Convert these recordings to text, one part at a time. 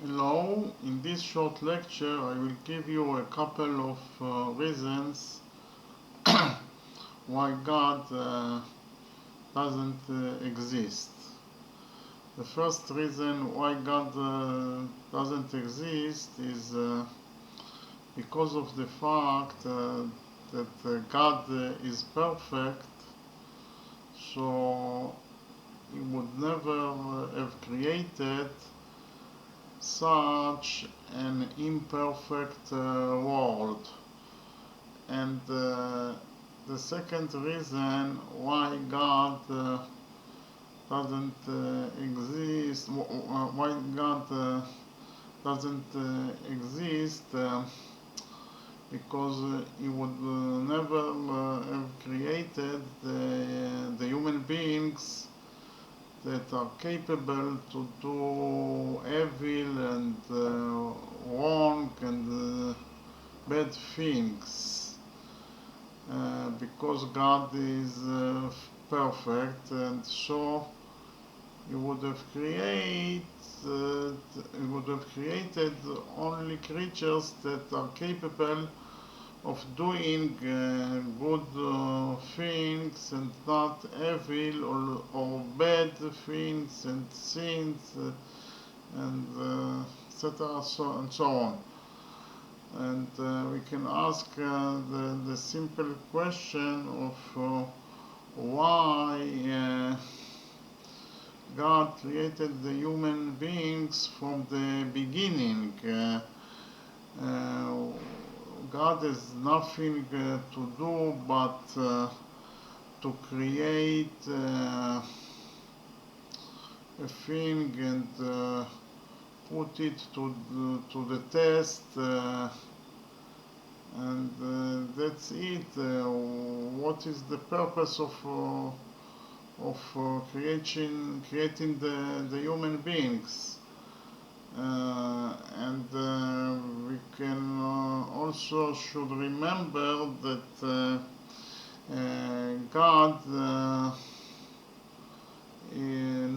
Hello, in this short lecture I will give you a couple of reasons why God doesn't exist. The first reason why God doesn't exist is because of the fact that God is perfect, so He would never have created such an imperfect world. And the second reason why God doesn't exist, why God doesn't exist, because He would never have created the human beings that are capable to do evil and wrong and bad things, because God is perfect, and so He would have created only creatures that are capable of doing good things and not evil or bad things and sins and etc. And so on. And we can ask the simple question of why God created the human beings from the beginning. God has nothing to do but to create a thing and put it to the test, and that's it. What is the purpose of creating the human beings? And we can also should remember that God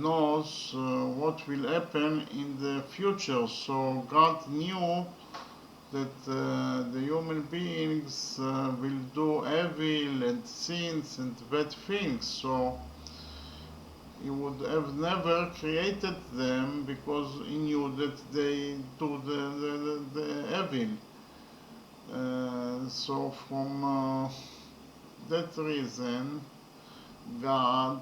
knows what will happen in the future. So God knew that the human beings will do evil and sins and bad things. So He would have never created them because He knew that they do the evil. So from that reason, God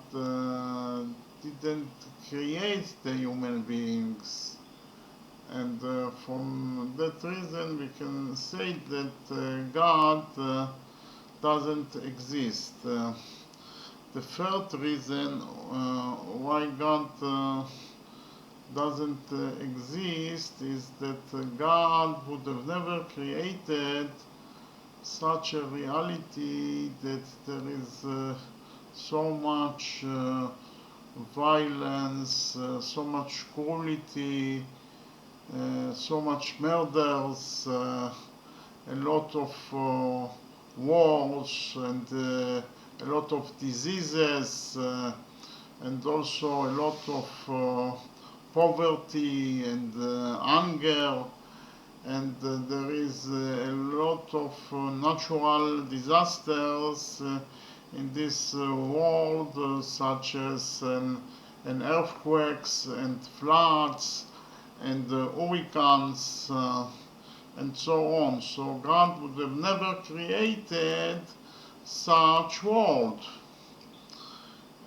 didn't create the human beings. And from that reason, we can say that God doesn't exist. The third reason why God doesn't exist is that God would have never created such a reality that there is so much violence, so much cruelty, so much murders, a lot of wars, and a lot of diseases, and also a lot of poverty and hunger, and there is a lot of natural disasters in this world, such as an earthquakes and floods and hurricanes and so on. So God would have never created such world.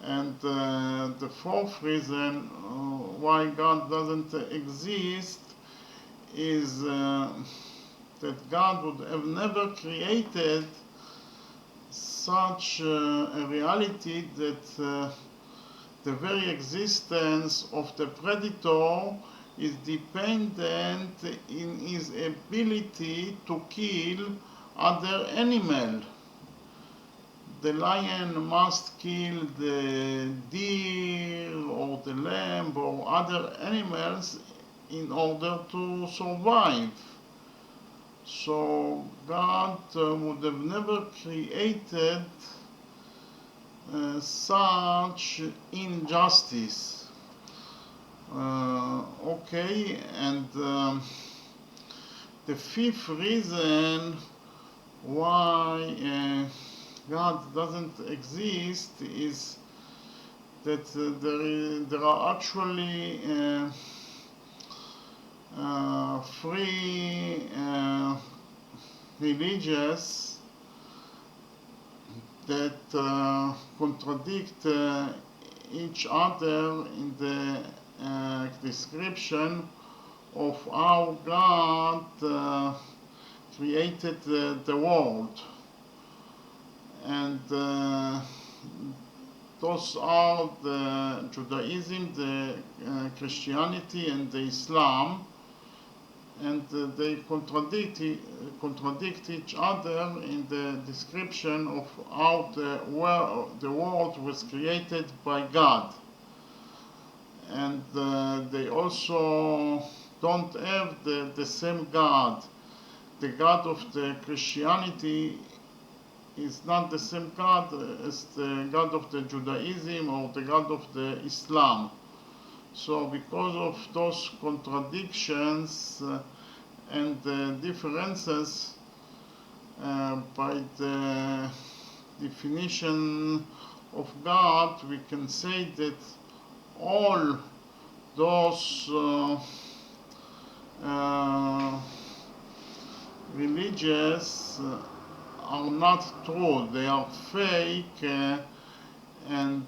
And the fourth reason why God doesn't exist is that God would have never created such a reality that the very existence of the predator is dependent in his ability to kill other animals. The lion must kill the deer or the lamb or other animals in order to survive. So God would have never created such injustice. Okay, and the fifth reason why God doesn't exist is that there are actually three religions that contradict each other in the description of how God created the world. And those are the Judaism, the Christianity, and the Islam. And they contradict each other in the description of how the world was created by God. And they also don't have the same God. The God of the Christianity is not the same God as the God of the Judaism or the God of the Islam. So because of those contradictions and differences, by the definition of God, we can say that all those religions are not true. They are fake, and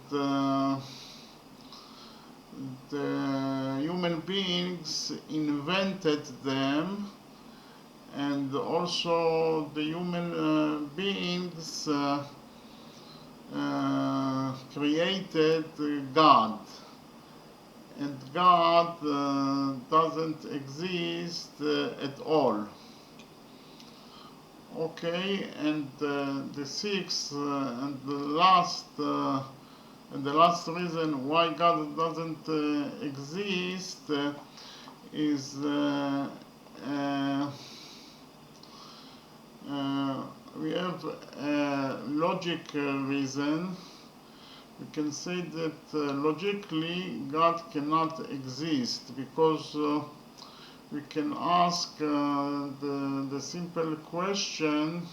the human beings invented them, and also the human beings created God, and God doesn't exist at all. Okay, and the sixth and the last reason why God doesn't exist is we have a logic reason. We can say that logically God cannot exist because we can ask the simple question: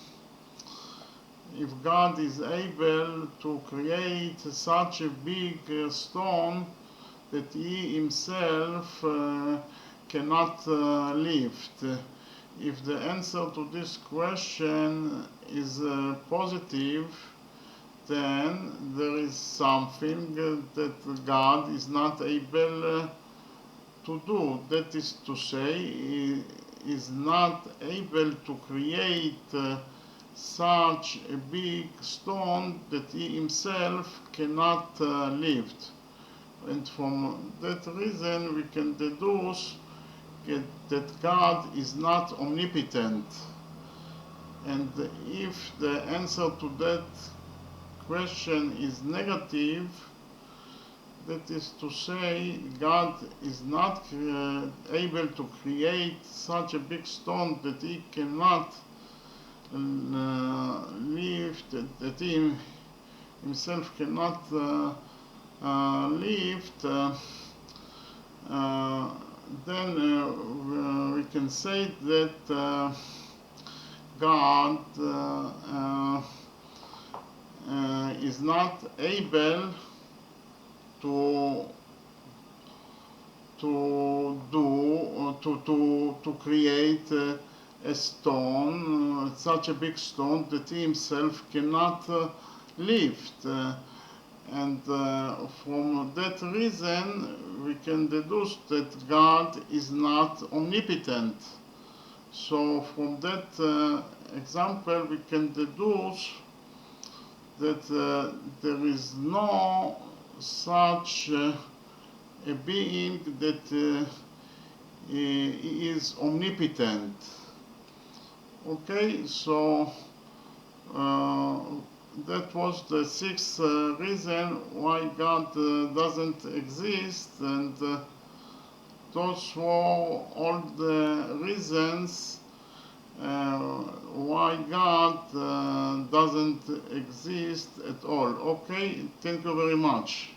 if God is able to create such a big stone that he himself cannot lift, if the answer to this question is positive, then there is something that God is not able to do. That is to say, he is not able to create such a big stone that he himself cannot lift. And from that reason we can deduce that God is not omnipotent. And if the answer to that question is negative, that is to say, God is not able to create such a big stone that he cannot lift, that he himself cannot lift, then we can say that God is not able to create a stone, such a big stone that he himself cannot lift. And from that reason, we can deduce that God is not omnipotent. So from that example, we can deduce that there is no such a being that is omnipotent. Okay, so that was the sixth reason why God doesn't exist, and those were all the reasons why God doesn't exist at all. Okay, thank you very much.